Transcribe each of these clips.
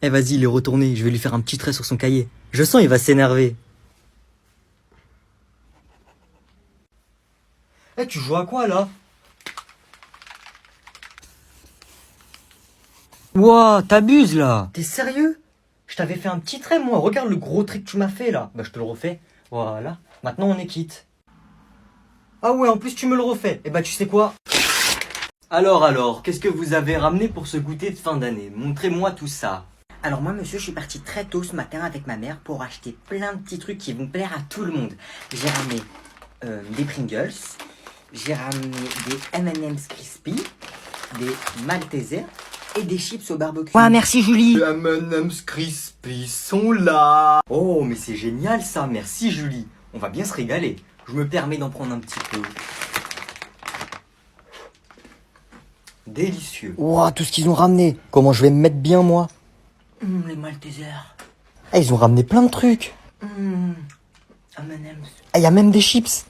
Eh vas-y, il est retourné, je vais lui faire un petit trait sur son cahier. Je sens il va s'énerver. Eh, tu joues à quoi là? Ouah, t'abuses là. T'es sérieux? Je t'avais fait un petit trait moi, regarde le gros trait que tu m'as fait là. Bah je te le refais. Voilà, maintenant on est quitte. Ah ouais, en plus tu me le refais. Eh bah tu sais quoi? Alors, qu'est-ce que vous avez ramené pour ce goûter de fin d'année? Montrez-moi tout ça. Alors moi, monsieur, je suis parti très tôt ce matin avec ma mère pour acheter plein de petits trucs qui vont plaire à tout le monde. J'ai ramené des Pringles, j'ai ramené des M&M's Crispy, des Maltesers et des chips au barbecue. Ouais, merci Julie. Les M&M's Crispy sont là. Oh, mais c'est génial ça, merci Julie. On va bien se régaler. Je me permets d'en prendre un petit peu. Délicieux. Ouah, tout ce qu'ils ont ramené. Comment je vais me mettre bien moi? Les Maltesers. Ah, ils ont ramené plein de trucs. M&M's. Ah, il y a même des chips.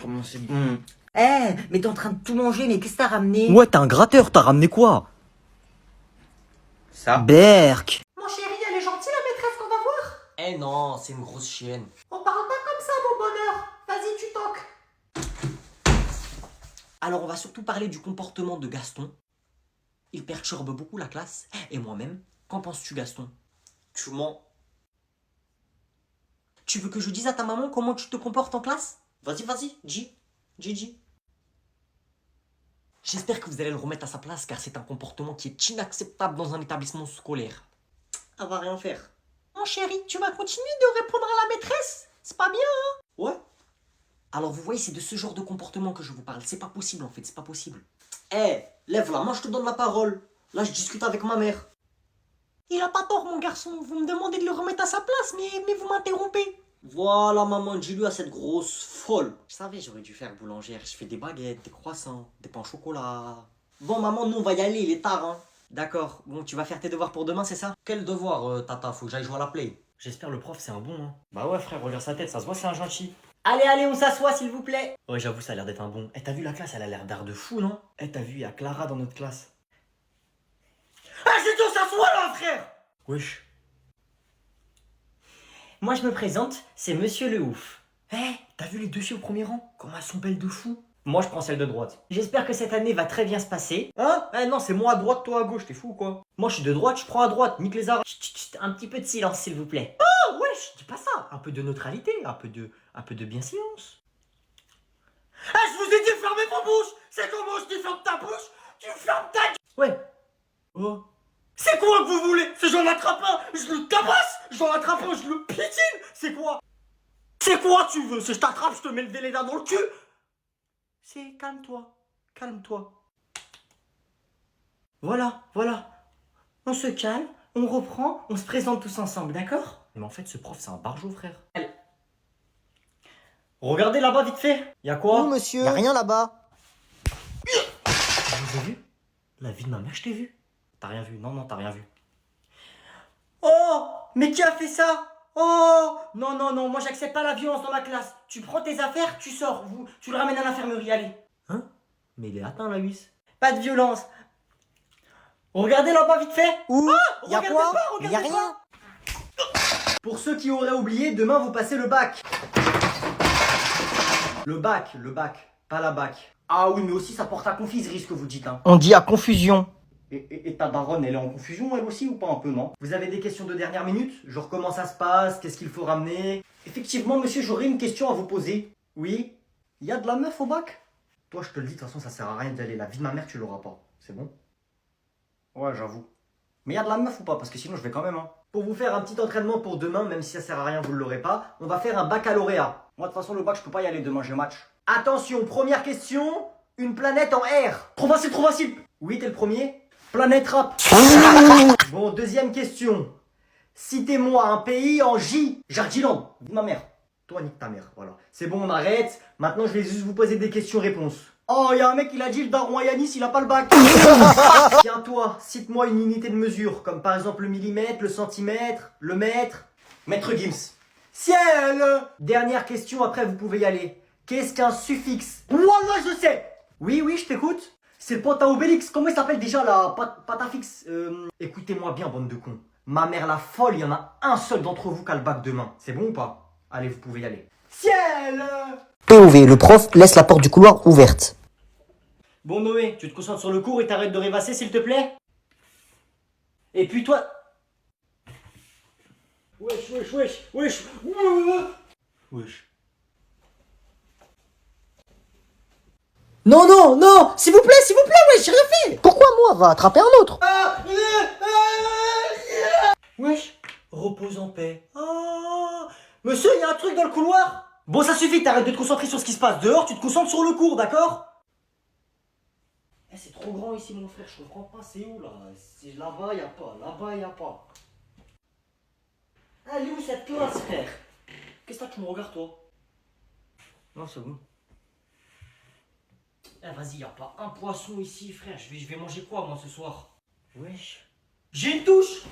Comment c'est bon. Eh, mais t'es en train de tout manger, mais qu'est-ce que t'as ramené? Ouais, t'es un gratteur, t'as ramené quoi? Ça. Berk. Mon chéri, elle est gentille la maîtresse qu'on va voir. Eh non, c'est une grosse chienne. On parle pas comme ça, mon bonheur. Vas-y, tu toques. Alors on va surtout parler du comportement de Gaston. Il perturbe beaucoup la classe. Et moi-même, qu'en penses-tu Gaston? Tu mens. Tu veux que je dise à ta maman comment tu te comportes en classe? Vas-y, dis. Dis. J'espère que vous allez le remettre à sa place car c'est un comportement qui est inacceptable dans un établissement scolaire. Elle va rien faire. Mon chéri, tu vas continuer de répondre à la maîtresse? C'est pas bien, hein? Ouais. Alors vous voyez, c'est de ce genre de comportement que je vous parle. C'est pas possible en fait, c'est pas possible. Eh, lève la main, je te donne la parole. Là, je discute avec ma mère. Il a pas tort, mon garçon. Vous me demandez de le remettre à sa place, mais vous m'interrompez. Voilà, maman, dis-lui à cette grosse folle. Je savais, j'aurais dû faire boulangère. Je fais des baguettes, des croissants, des pains au chocolat. Bon, maman, nous, on va y aller, il est tard, hein. D'accord. Bon, tu vas faire tes devoirs pour demain, c'est ça? Quel devoir, tata? Faut que j'aille jouer à la play. J'espère le prof, c'est un bon, hein. Bah ouais, frère, regarde sa tête, ça se voit, c'est un gentil. Allez, on s'assoit, s'il vous plaît. Ouais, j'avoue, ça a l'air d'être un bon. Eh, t'as vu la classe, elle a l'air d'art de fou, non? Eh, t'as vu, il y a Clara dans notre classe. Ah, j'ai dit, on s'assoit là, frère! Wesh. Moi, je me présente, c'est Monsieur le Ouf. Eh, t'as vu les deux filles au premier rang? Comment elles sont belles de fou. Moi, je prends celle de droite. J'espère que cette année va très bien se passer. Hein? Eh non, c'est moi à droite, toi à gauche, t'es fou ou quoi? Moi, je suis de droite, je prends à droite, nique les arts. Chut, un petit peu de silence, s'il vous plaît. Oh, wesh, dis pas ça. Un peu de neutralité, un peu de bienséance. Eh, je vous ai dit, fermez vos bouches! C'est comment je dis ferme ta bouche? Tu fermes ta gueule! Ouais. Oh. C'est quoi que vous voulez? C'est j'en attrape un, je le tabasse! J'en attrape un, je le piétine! C'est quoi? C'est quoi tu veux? Si je t'attrape, je te mets le véléda dans le cul! C'est calme-toi, calme-toi. Voilà. On se calme, on reprend, on se présente tous ensemble, d'accord? Mais en fait, ce prof, c'est un barjot, frère. Allez. Regardez là-bas, vite fait. Y'a quoi? Oh monsieur, y a rien là-bas. Vous avez vu? La vie de ma mère, je t'ai vu. T'as rien vu? Non, t'as rien vu. Oh, mais qui a fait ça? Oh, non, moi j'accepte pas la violence dans ma classe. Tu prends tes affaires, tu sors, tu le ramènes à l'infirmerie, allez. Hein? Mais il est atteint, la huisse. Pas de violence. Regardez là-bas vite fait. Où? Y a regardez quoi? pas, Mais y a regardez rien. Pour ceux qui auraient oublié, demain vous passez le bac. Le bac, pas la bac. Ah oui, mais aussi ça porte à confiserie ce que vous dites, hein. On dit à confusion. Et ta daronne, elle est en confusion elle aussi ou pas un peu, non? Vous avez des questions de dernière minute? Genre comment ça se passe? Qu'est-ce qu'il faut ramener? Effectivement, monsieur, j'aurais une question à vous poser. Oui? Il y a de la meuf au bac? Toi, je te le dis, de toute façon, ça sert à rien d'y aller. La vie de ma mère, tu l'auras pas. C'est bon? Ouais, j'avoue. Mais il y a de la meuf ou pas? Parce que sinon, je vais quand même, hein. Pour vous faire un petit entraînement pour demain, même si ça sert à rien, vous ne l'aurez pas, on va faire un baccalauréat. Moi, de toute façon, le bac, je peux pas y aller demain, j'ai match. Attention, première question. Une planète en R. Trop facile. Oui, t'es le premier. Planète rap. Bon, deuxième question. Citez-moi un pays en J. Jardiland. Dis ma mère. Toi, nique ta mère. Voilà. C'est bon, on arrête. Maintenant, je vais juste vous poser des questions-réponses. Oh, il y a un mec, il a dit le daron à Yanis, il a pas le bac. Tiens, toi, cite-moi une unité de mesure, comme par exemple le millimètre, le centimètre, le mètre. Maître Gims. Ciel. Dernière question, après vous pouvez y aller. Qu'est-ce qu'un suffixe? Voilà, je sais. Oui, je t'écoute. C'est le pote à Obélix. Comment il s'appelle déjà la Patafix? Écoutez-moi bien, bande de cons. Ma mère la folle, il y en a un seul d'entre vous qui a le bac demain. C'est bon ou pas? Allez, vous pouvez y aller. Ciel! POV, le prof laisse la porte du couloir ouverte. Bon Noé, tu te concentres sur le cours et t'arrêtes de rêvasser s'il te plaît? Et puis toi... Wesh. Non, s'il vous plaît, ouais, j'ai rien fait. Pourquoi moi? Va attraper un autre. Wesh, repose en paix. Ah, monsieur, il y a un truc dans le couloir. Bon, ça suffit, t'arrêtes de te concentrer sur ce qui se passe dehors, tu te concentres sur le cours, d'accord? Eh, c'est trop grand ici, mon frère, je comprends pas, c'est où là? C'est là-bas, y a pas, là-bas, y a pas. Elle est où cette classe, frère? Qu'est-ce que tu me regardes, toi? Non, c'est bon. Eh, vas-y, y a pas un poisson ici, frère. Je vais manger quoi, moi, ce soir? Wesh. J'ai une touche!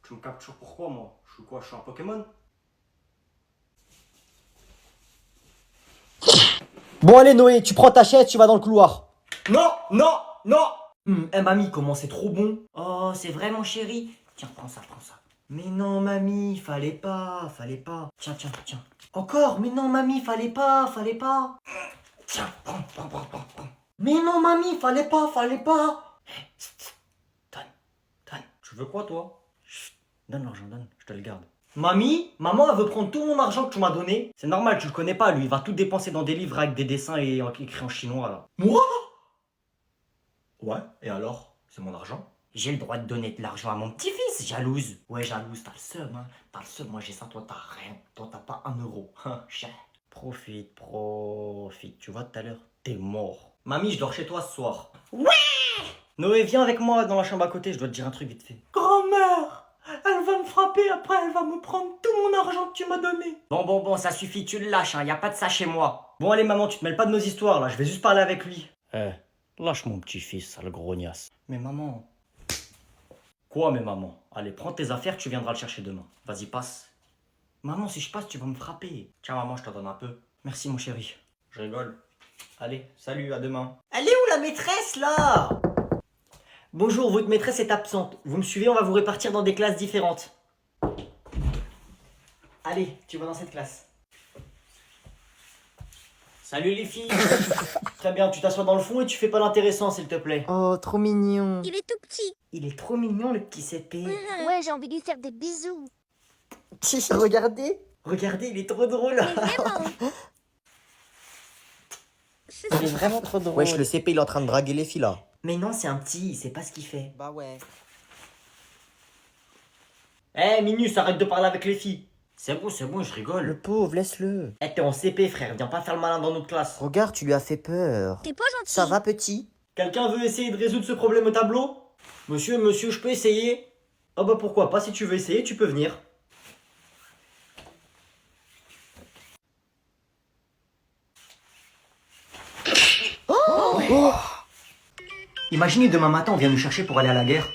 Tu me captures pourquoi, moi? Je suis quoi? Je suis un Pokémon? Bon allez Noé, tu prends ta chaise, tu vas dans le couloir. Non! Mamie, comment c'est trop bon? Oh, c'est vraiment chéri. Tiens, prends ça. Mais non, mamie, fallait pas. Tiens. Encore, mais non, mamie, fallait pas. Tiens, prends. Mais non, mamie, fallait pas. Donne. Tu veux quoi, toi? Chut, donne l'argent, je te le garde. Maman, elle veut prendre tout mon argent que tu m'as donné. C'est normal, tu le connais pas, lui. Il va tout dépenser dans des livres avec des dessins et écrits en chinois, là. Moi? Ouais, et alors? C'est mon argent? J'ai le droit de donner de l'argent à mon petit-fils, jalouse. Ouais, jalouse, t'as le seum, hein. T'as le seum, moi j'ai ça, toi t'as rien. Toi t'as pas 1 euro. Cher. Profite. Tu vois, tout à l'heure, t'es mort. Mamie, je dors chez toi ce soir. Ouais! Noé, viens avec moi dans la chambre à côté, je dois te dire un truc vite fait. Grand-mère! Elle va me frapper, après elle va me prendre tout mon argent que tu m'as donné. Bon, ça suffit, tu le lâches, hein, y a pas de ça chez moi. Bon, allez, maman, tu te mêles pas de nos histoires, là, je vais juste parler avec lui. Lâche mon petit-fils, sale grognasse. Mais maman... Quoi, mais maman? Allez, prends tes affaires, tu viendras le chercher demain. Vas-y, passe. Maman, si je passe, tu vas me frapper. Tiens, maman, je t'en donne un peu. Merci, mon chéri. Je rigole. Allez, salut, à demain. Elle est où, la maîtresse, là? Bonjour, votre maîtresse est absente. Vous me suivez, on va vous répartir dans des classes différentes. Allez, tu vas dans cette classe. Salut les filles. Très bien, tu t'assois dans le fond et tu fais pas l'intéressant, s'il te plaît. Oh, trop mignon. Il est tout petit. Il est trop mignon, le petit CP. Ouais, j'ai envie de lui faire des bisous. Regardez. Regardez, il est trop drôle. Mais vraiment. Il est vraiment trop drôle. Wesh, le CP, il est en train de draguer les filles, là. Mais non, c'est un petit, il sait pas ce qu'il fait. Bah ouais. Eh, Minus, arrête de parler avec les filles. C'est bon, je rigole. Le pauvre, laisse-le. Eh, t'es en CP, frère, viens pas faire le malin dans notre classe. Regarde, tu lui as fait peur. T'es pas gentil. Ça va, petit? Quelqu'un veut essayer de résoudre ce problème au tableau? Monsieur, je peux essayer? Oh bah pourquoi pas, si tu veux essayer, tu peux venir. Oh. Imaginez demain matin, on vient nous chercher pour aller à la guerre.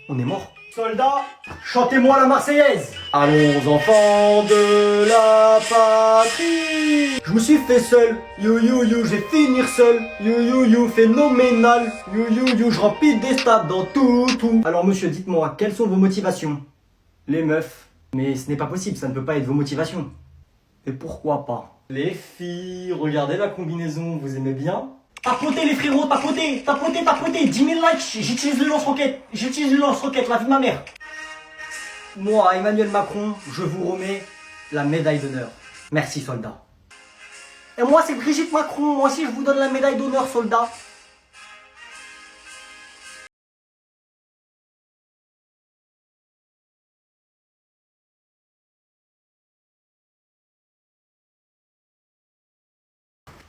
On est mort. Soldats, chantez-moi la Marseillaise. Allons enfants de la patrie. Je me suis fait seul, you, je vais finir seul, you, phénoménal, you, je remplis des stats dans tout. Alors monsieur, dites-moi, quelles sont vos motivations? Les meufs. Mais ce n'est pas possible, ça ne peut pas être vos motivations. Et pourquoi pas? Les filles, regardez la combinaison, vous aimez bien? Tapotez les frérots, tapotez, 10 000 likes, j'utilise le lance-roquette, la vie de ma mère. Moi, Emmanuel Macron, je vous remets la médaille d'honneur. Merci, soldats. Et moi, c'est Brigitte Macron, moi aussi, je vous donne la médaille d'honneur, soldats.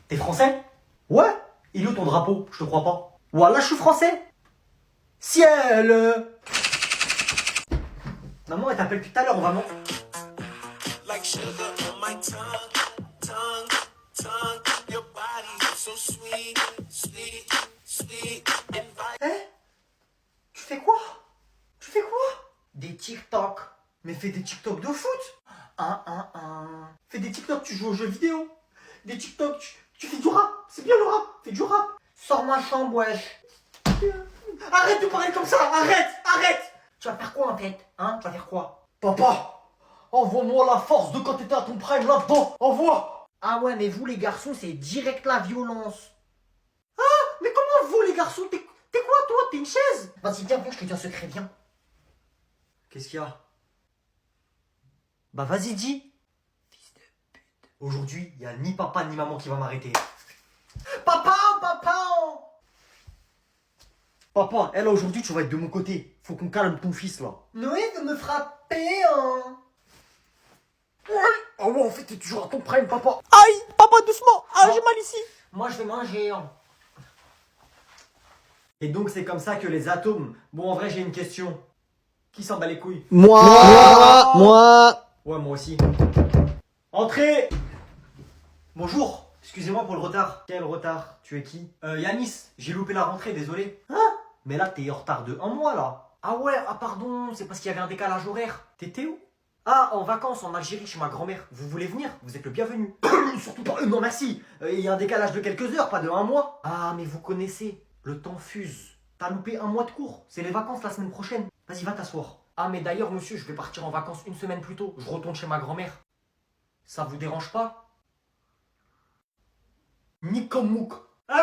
T'es français? Ouais. Il est où ton drapeau? Je te crois pas. Voilà, je suis français. Ciel. Maman, elle t'appelle tout à l'heure, on va manger. Tu fais quoi? Des TikTok. Mais fais des TikTok de foot. Fais des TikTok, tu joues aux jeux vidéo. Des TikTok, tu fais du rap. C'est bien le rap, fais du rap. Sors ma chambre, wesh. Arrête de parler comme ça, arrête. Tu vas faire quoi en fait, hein? Tu vas faire quoi? Papa, envoie-moi la force de quand t'étais à ton prime là-dedans. Envoie. Ah ouais, mais vous les garçons, c'est direct la violence. Mais comment vous les garçons? T'es quoi toi? T'es une chaise? Vas-y, viens, je te dis un secret, viens. Qu'est-ce qu'il y a? Bah vas-y, dis. Fils de pute. Aujourd'hui, il n'y a ni papa ni maman qui va m'arrêter. Papa. Papa, elle aujourd'hui tu vas être de mon côté. Faut qu'on calme ton fils là. Noé veut me frapper, hein. Oh ouais, en fait t'es toujours à ton prime, papa. Aïe, papa, doucement. Ah, j'ai mal ici. Moi, je vais manger, hein. Et donc c'est comme ça que les atomes... Bon en vrai j'ai une question. Qui s'en bat les couilles? Moi. Ouais, moi aussi. Entrez. Bonjour. Excusez-moi pour le retard. Quel retard? Tu es qui? Yanis, j'ai loupé la rentrée, désolé. Hein? Mais là, t'es en retard de 1 mois, là. Ah ouais, pardon, c'est parce qu'il y avait un décalage horaire. T'étais où? Ah, en vacances en Algérie chez ma grand-mère. Vous voulez venir? Vous êtes le bienvenu. Surtout pas... non, merci. Il y a un décalage de quelques heures, pas de 1 mois. Ah, mais vous connaissez. Le temps fuse. T'as loupé 1 mois de cours. C'est les vacances la semaine prochaine. Vas-y, va t'asseoir. Ah, mais d'ailleurs, monsieur, je vais partir en vacances 1 semaine plus tôt. Je retourne chez ma grand-mère. Ça vous dérange pas? Nikomouk. Je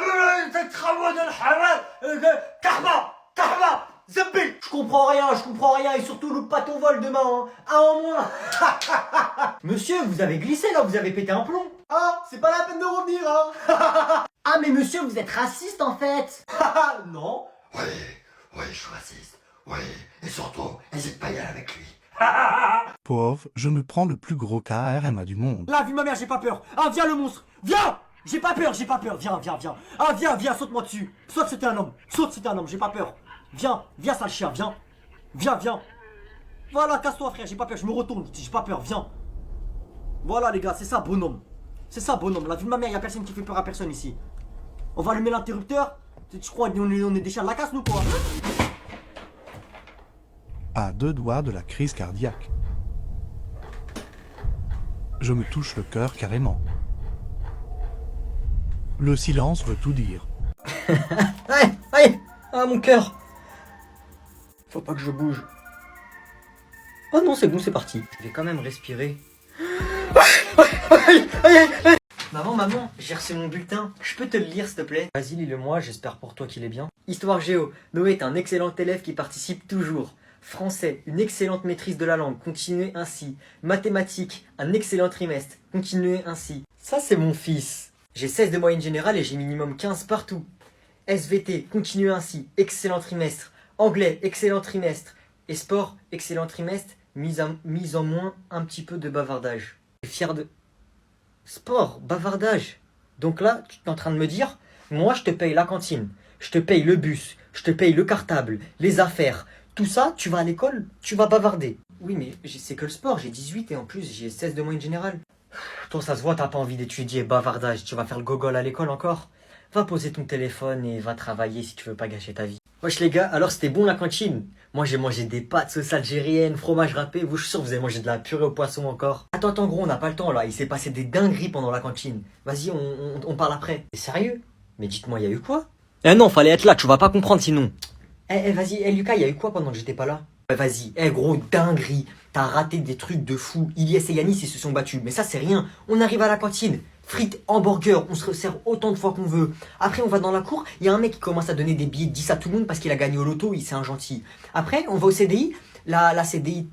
comprends rien, et surtout loupe pas ton vol demain, hein. Ah, en moins. Monsieur, vous avez glissé là, vous avez pété un plomb. Ah, c'est pas la peine de revenir, hein. Ah, mais monsieur, vous êtes raciste, en fait. Non. Oui, je suis raciste. Oui, et surtout, n'hésite pas à y aller avec lui. Pauvre, je me prends le plus gros KRMA du monde. Là, vu ma mère, j'ai pas peur. Ah, viens le monstre, viens. J'ai pas peur, viens. Ah, viens, saute-moi dessus. Saute, c'était un homme, j'ai pas peur. Viens, sale chien, viens. Voilà, casse-toi, frère, j'ai pas peur, je me retourne, j'ai pas peur, viens. Voilà, les gars, c'est ça, bonhomme. La vie de ma mère, y a personne qui fait peur à personne ici. On va allumer l'interrupteur. Tu crois qu'on est des chiens de la casse, nous, quoi? À 2 doigts de la crise cardiaque. Je me touche le cœur carrément. Le silence veut tout dire. Aïe, ah mon cœur. Faut pas que je bouge. Oh non, c'est bon, c'est parti. Je vais quand même respirer. Maman, j'ai reçu mon bulletin. Je peux te le lire, s'il te plaît? Vas-y, lis-le-moi, j'espère pour toi qu'il est bien. Histoire géo. Noé est un excellent élève qui participe toujours. Français, une excellente maîtrise de la langue, continuez ainsi. Mathématiques, un excellent trimestre, continuez ainsi. Ça, c'est mon fils. J'ai 16 de moyenne générale et j'ai minimum 15 partout. SVT, continuez ainsi, excellent trimestre. Anglais, excellent trimestre. Et sport, excellent trimestre, mise en moins un petit peu de bavardage. Je suis fier de... Sport, bavardage. Donc là, tu es en train de me dire, moi je te paye la cantine, je te paye le bus, je te paye le cartable, les affaires. Tout ça, tu vas à l'école, tu vas bavarder. Oui, mais c'est que le sport, j'ai 18 et en plus j'ai 16 de moyenne générale. Toi, ça se voit, t'as pas envie d'étudier, bavardage, tu vas faire le gogol à l'école encore. Va poser ton téléphone et va travailler si tu veux pas gâcher ta vie. Wesh les gars, alors c'était bon la cantine? Moi j'ai mangé des pâtes sauce algérienne, fromage râpé, vous je suis sûr vous avez mangé de la purée au poisson encore. Attends gros, on n'a pas le temps là, il s'est passé des dingueries pendant la cantine. Vas-y, on parle après. T'es sérieux? Mais dites-moi, il y a eu quoi? Eh non, fallait être là, tu vas pas comprendre sinon. Vas-y, Lucas, il y a eu quoi pendant que j'étais pas là? Vas-y, gros, dinguerie. T'as raté des trucs de fou. Ilyes et Yanis, ils se sont battus. Mais ça, c'est rien. On arrive à la cantine. Frites, hamburger, on se resserre autant de fois qu'on veut. Après, on va dans la cour. Il y a un mec qui commence à donner des billets de 10 à tout le monde parce qu'il a gagné au loto. C'est un gentil. Après, on va au CDI. La CDI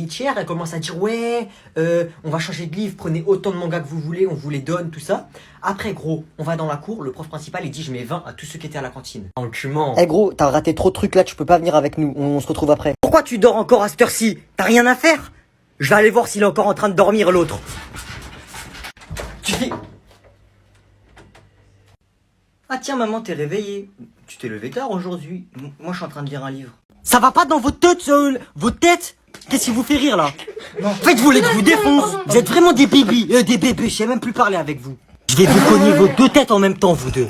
tiers, elle commence à dire ouais, on va changer de livre, prenez autant de mangas que vous voulez, on vous les donne, tout ça. Après gros, on va dans la cour, le prof principal il dit je mets 20 à tous ceux qui étaient à la cantine. Enculement. Gros, t'as raté trop de trucs là, tu peux pas venir avec nous, on se retrouve après. Pourquoi tu dors encore à cette heure-ci? T'as rien à faire? Je vais aller voir s'il est encore en train de dormir l'autre. Tu fais... Ah tiens maman, t'es réveillée. Tu t'es levé tard aujourd'hui. Moi je suis en train de lire un livre. Ça va pas dans votre tête, votre tête? Qu'est-ce qui vous fait rire là? En fait, vous voulez que je vous défonce? Vous êtes vraiment des bébés, je sais même plus parler avec vous. Je vais vous cogner vos deux têtes en même temps, vous deux.